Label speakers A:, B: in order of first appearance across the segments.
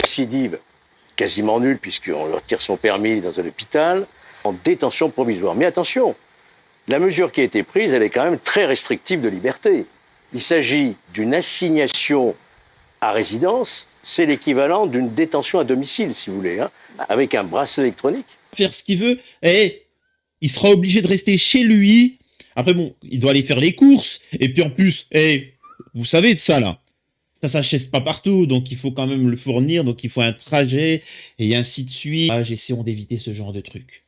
A: Récidive quasiment nulle puisqu'on leur tire son permis dans un hôpital, en détention provisoire. Mais attention, la mesure qui a été prise, elle est quand même très restrictive de liberté. Il s'agit d'une assignation à résidence, c'est l'équivalent d'une détention à domicile, si vous voulez, hein, avec un bracelet électronique.
B: Faire ce qu'il veut, et il sera obligé de rester chez lui. Après, bon, il doit aller faire les courses, et puis en plus, vous savez de ça, là. Ça s'achète pas partout, donc il faut quand même le fournir, donc il faut un trajet, et ainsi de suite. Essayons d'éviter ce genre de trucs.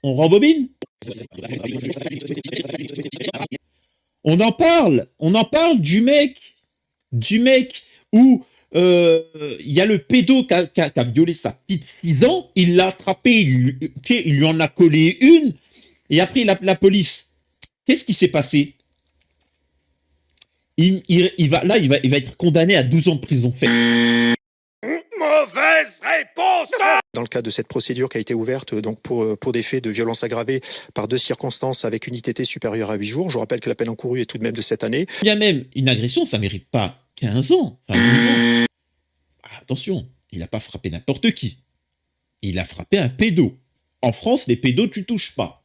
B: On rembobine? On en parle du mec où il y a le pédo qui a violé sa petite 6 ans, il l'a attrapé, il lui en a collé une, et après la police. Qu'est-ce qui s'est passé? Il va être condamné à 12 ans de prison ferme.
C: Mauvaise réponse!
D: Dans le cadre de cette procédure qui a été ouverte donc pour des faits de violence aggravée par 2 circonstances avec une ITT supérieure à 8 jours, je rappelle que la peine encourue est tout de même de 7 années.
B: Bien même, une agression, ça ne mérite pas 15 ans, enfin 12 ans. Attention, il n'a pas frappé n'importe qui. Il a frappé un pédo. En France, les pédos, tu touches pas.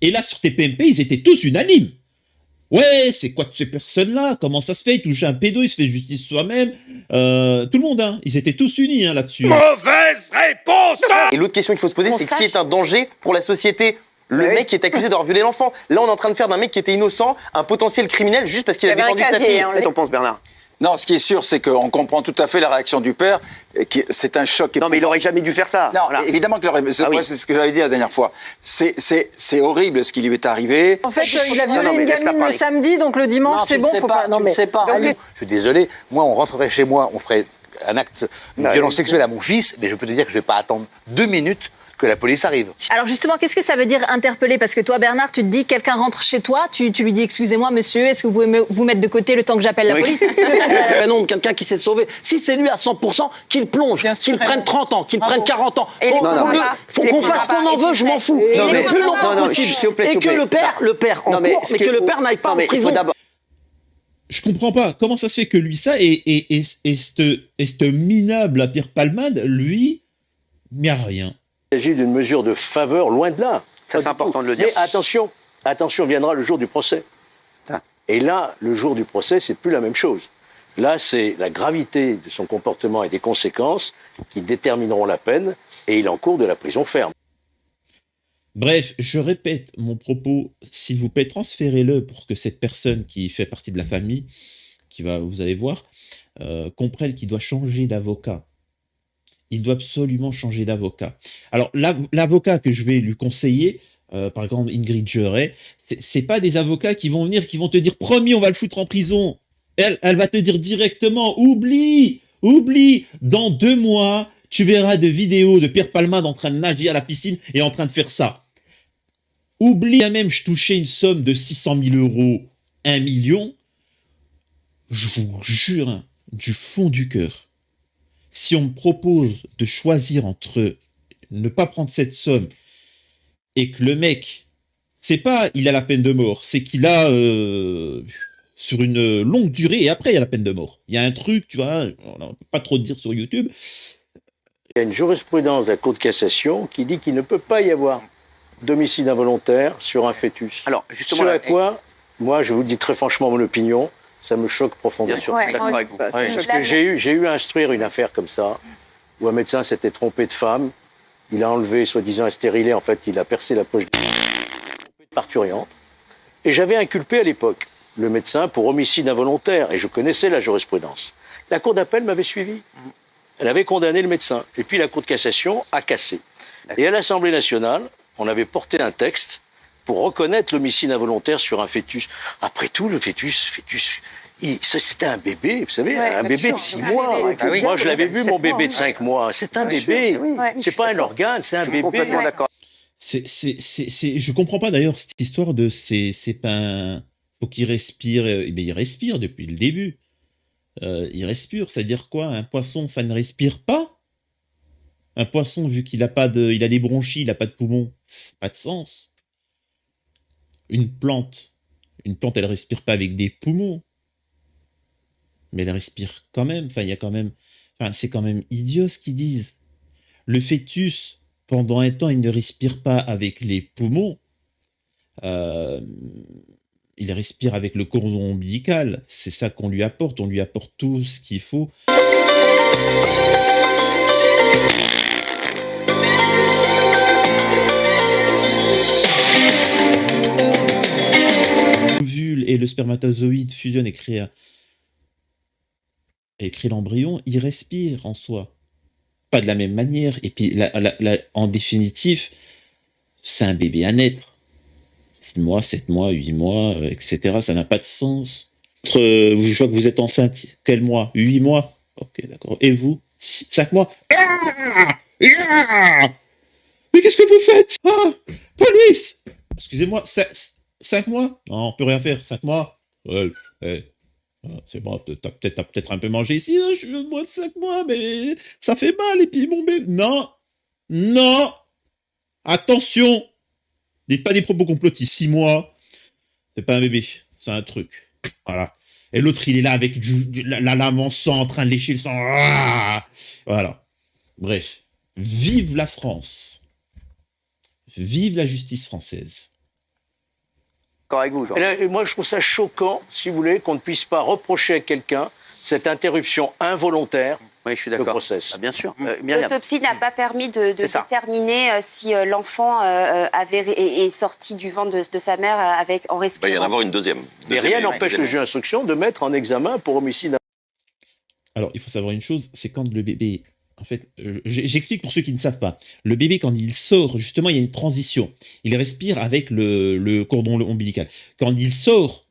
B: Et là, sur TPMP, ils étaient tous unanimes. Ouais, c'est quoi de ces personnes-là? Comment ça se fait? Il touche un pédo, il se fait justice soi-même. Tout le monde, hein. Ils étaient tous unis là-dessus.
C: Mauvaise réponse!
E: Et l'autre question qu'il faut se poser, c'est qui est un danger pour la société? Le mec qui est accusé d'avoir violé l'enfant. Là, on est en train de faire d'un mec qui était innocent un potentiel criminel juste parce qu'il a défendu sa fille. Qu'est-ce qu'on pense, Bernard?
F: Non, ce qui est sûr, c'est qu'on comprend tout à fait la réaction du père. C'est un choc.
E: Non, mais il aurait jamais dû faire ça.
F: Non, voilà. Évidemment qu'il aurait. C'est ce que j'avais dit la dernière fois. C'est horrible ce qui lui est arrivé.
G: En fait, il a violé une gamine le samedi, donc le dimanche, c'est bon, faut pas. Non, mais c'est pas.
H: Je suis désolé, moi, on rentrerait chez moi, on ferait un acte de violence sexuelle à mon fils, mais je peux te dire que je vais pas attendre 2 minutes que la police arrive.
I: Alors justement, qu'est-ce que ça veut dire interpeller? Parce que toi, Bernard, tu te dis, quelqu'un rentre chez toi, tu lui dis, excusez-moi, monsieur, est-ce que vous pouvez vous mettre de côté le temps que j'appelle la police?
J: Non, quelqu'un qui s'est sauvé. Si c'est lui à 100%, qu'il plonge, qu'il prenne 30 ans, qu'il prenne 40 ans.
I: Et
J: faut qu'on fasse ce qu'on en veut, je m'en fous.
E: Non, mais
J: le plus longtemps possible. Et que le père en cours, mais que le père n'aille pas en prison.
B: Je comprends pas. Comment ça se fait que lui, ça, et ce minable à Pierre Palmade, lui, mais à rien.
A: Il s'agit d'une mesure de faveur, loin de là.
E: Ça, c'est important de le dire.
A: Mais attention, viendra le jour du procès. Et là, le jour du procès, c'est plus la même chose. Là, c'est la gravité de son comportement et des conséquences qui détermineront la peine, et il encourt de la prison ferme.
B: Bref, je répète mon propos, s'il vous plaît, transférez-le pour que cette personne qui fait partie de la famille, vous allez voir, comprenne qu'il doit changer d'avocat. Il doit absolument changer d'avocat. Alors, l'avocat que je vais lui conseiller, par exemple Ingrid Jeuret, c'est pas des avocats qui vont venir, qui vont te dire, promis, on va le foutre en prison. Elle va te dire directement, oublie, dans 2 mois, tu verras des vidéos de Pierre Palmade en train de nager à la piscine et en train de faire ça. Oublie, même je touchais une somme de 600 000 €, 1 million, je vous jure, hein, du fond du cœur, si on me propose de choisir entre ne pas prendre cette somme et que le mec, c'est pas il a la peine de mort, c'est qu'il a sur une longue durée et après il y a la peine de mort. Il y a un truc, tu vois, on ne peut pas trop dire sur YouTube.
A: Il y a une jurisprudence de la Cour de cassation qui dit qu'il ne peut pas y avoir d'homicide involontaire sur un fœtus.
E: Alors, justement,
A: ce à quoi, moi, je vous dis très franchement mon opinion, ça me choque profondément.
E: Bien sûr, je suis d'accord avec vous.
A: Parce que j'ai eu à instruire une affaire comme ça, où un médecin s'était trompé de femme, il a enlevé, soi-disant stérilé, en fait, il a percé la poche de parturiente. Et j'avais inculpé à l'époque le médecin pour homicide involontaire, et je connaissais la jurisprudence. La Cour d'appel m'avait suivi. Elle avait condamné le médecin. Et puis la Cour de cassation a cassé. Et à l'Assemblée nationale, on avait porté un texte pour reconnaître l'homicide involontaire sur un fœtus. Après tout, le fœtus, c'était un bébé, vous savez, un bébé de 6 mois. Moi, je l'avais vu, mon bébé de 5 mois. C'est un bébé. C'est pas un organe, c'est un bébé.
E: Complètement d'accord.
B: Je comprends pas d'ailleurs cette histoire de c'est pas un... Faut qu'il respire. Mais il respire depuis le début. Il respire, c'est-à-dire quoi? Un poisson, ça ne respire pas? Un poisson, vu qu'il a pas de, il a des bronchies, il a pas de poumons, ça n'a pas de sens. Une plante, elle respire pas avec des poumons, mais elle respire quand même. Enfin, il y a quand même, enfin, c'est quand même idiot ce qu'ils disent. Le fœtus, pendant un temps, il ne respire pas avec les poumons. Il respire avec le cordon ombilical. C'est ça qu'on lui apporte. On lui apporte tout ce qu'il faut. L'ovule et le spermatozoïde fusionnent et créent l'embryon. Il respire en soi. Pas de la même manière. Et puis, en définitive, c'est un bébé à naître. 6 mois, 7 mois, 8 mois, etc. Ça n'a pas de sens. Je vois que vous êtes enceinte. Quel mois? 8 mois? Ok, d'accord. Et vous? 5 mois? Mais qu'est-ce que vous faites? Police! Excusez-moi, 5 mois? Non, on peut rien faire. 5 mois? Ouais, c'est bon, t'as peut-être un peu mangé ici, hein, je suis moins de 5 mois, mais ça fait mal, et puis mon bébé... Non! Non! Attention! Dites pas des propos complotistes. 6 mois, c'est pas un bébé, c'est un truc. Voilà. Et l'autre, il est là avec la lame en sang, en train de lécher le sang. Voilà. Bref. Vive la France. Vive la justice française.
E: D'accord avec vous, Jean.
A: Et moi, je trouve ça choquant, si vous voulez, qu'on ne puisse pas reprocher à quelqu'un cette interruption involontaire.
E: Oui, je suis d'accord. Bien sûr.
K: L'autopsie n'a pas permis de déterminer si l'enfant est sorti du ventre de sa mère en respirant.
L: Il va y en avoir une deuxième.
A: Mais rien n'empêche le juge d'instruction de mettre en examen pour homicide.
B: Alors, il faut savoir une chose, c'est quand le bébé... En fait, j'explique pour ceux qui ne savent pas. Le bébé, quand il sort, justement, il y a une transition. Il respire avec le cordon ombilical. Quand il sort,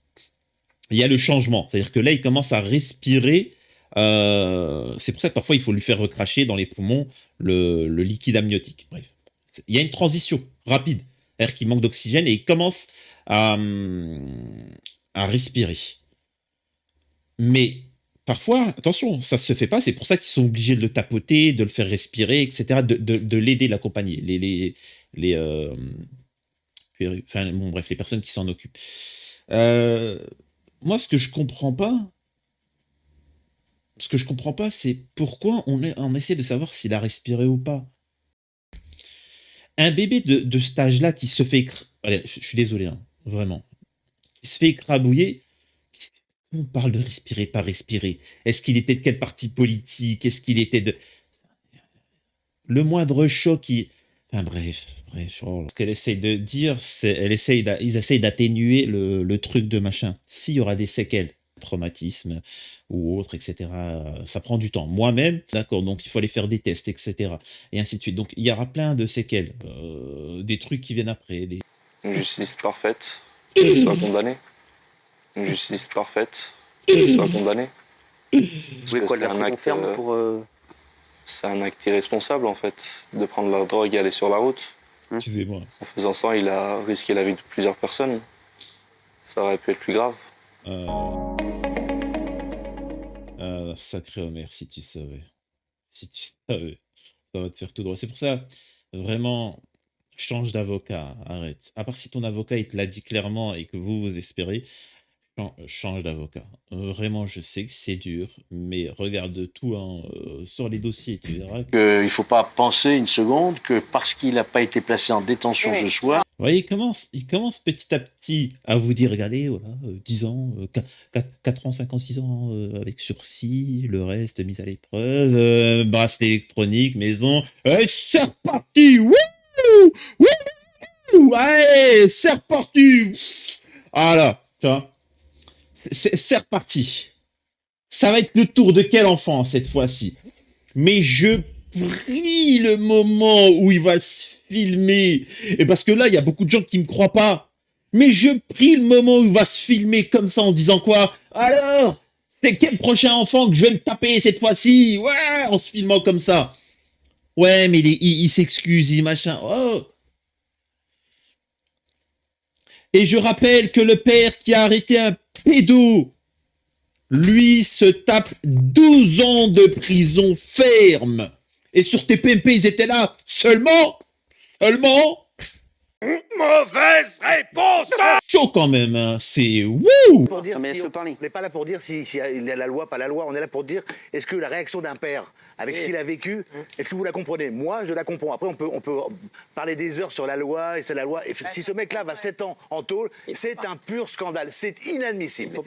B: il y a le changement. C'est-à-dire que là, il commence à respirer. C'est pour ça que parfois, il faut lui faire recracher dans les poumons le liquide amniotique. Bref. Il y a une transition rapide. C'est-à-dire qu'il manque d'oxygène et il commence à respirer. Mais... parfois, attention, ça ne se fait pas, c'est pour ça qu'ils sont obligés de le tapoter, de le faire respirer, etc., de l'aider, de l'accompagner. Enfin, bon, bref, les personnes qui s'en occupent. Moi, ce que je comprends pas, c'est pourquoi on essaie de savoir s'il a respiré ou pas. Un bébé de cet âge-là qui se fait... Allez, je suis désolé, hein, vraiment. Il se fait écrabouiller... On parle de respirer, pas respirer. Est-ce qu'il était de quel parti politique? Est-ce qu'il était de... Le moindre choc qui... Enfin bref. Ce qu'elle essaye de dire, c'est ils essayent d'atténuer le truc de machin. S'il y aura des séquelles, traumatisme ou autre, etc., ça prend du temps. Moi-même, d'accord, donc il faut aller faire des tests, etc. Et ainsi de suite. Donc il y aura plein de séquelles, des trucs qui viennent après.
L: Une justice parfaite, qu'il soit condamné. Une justice parfaite, qu'il soit condamné.
E: Vous voulez quoi, de la prison ferme pour...
L: C'est un acte irresponsable, en fait, de prendre la drogue et aller sur la route.
B: Excusez-moi.
L: En faisant ça, il a risqué la vie de plusieurs personnes. Ça aurait pu être plus grave.
B: Sacré Homer, si tu savais. Si tu savais. Ça va te faire tout droit. C'est pour ça, vraiment, change d'avocat, arrête. À part si ton avocat, il te l'a dit clairement et que vous espérez, change d'avocat. Vraiment, je sais que c'est dur, mais regarde tout sur les dossiers, tu verras.
A: Il ne faut pas penser une seconde que parce qu'il n'a pas été placé en détention ce soir...
B: Vous voyez, il commence petit à petit à vous dire, regardez, voilà, 10 ans, 4 ans, 5 ans, 6 ans, avec sursis, le reste mis à l'épreuve, bracelet électronique, maison, c'est reparti, wouh, wouh, allez, c'est reparti. Voilà, tu vois. C'est reparti. Ça va être le tour de quel enfant cette fois-ci? Mais je prie le moment où il va se filmer. Et parce que là, il y a beaucoup de gens qui ne me croient pas. Mais je prie le moment où il va se filmer comme ça en se disant quoi? Alors, c'est quel prochain enfant que je vais me taper cette fois-ci? Ouais, en se filmant comme ça. Ouais, mais il s'excuse, il machin. Oh. Et je rappelle que le père qui a arrêté un pédo, lui, se tape 12 ans de prison ferme. Et sur TPMP, ils étaient là. Seulement.
C: Mauvaise réponse.
B: Chaud quand même, hein. C'est wouh.
H: On n'est pas là pour dire si il y a la loi, pas la loi. On est là pour dire est-ce que la réaction d'un père avec ce qu'il a vécu, est-ce que vous la comprenez? Moi, je la comprends. Après, on peut parler des heures sur la loi et c'est la loi. Et si ce mec-là va 7 ans en tôle, c'est un pur scandale. C'est inadmissible.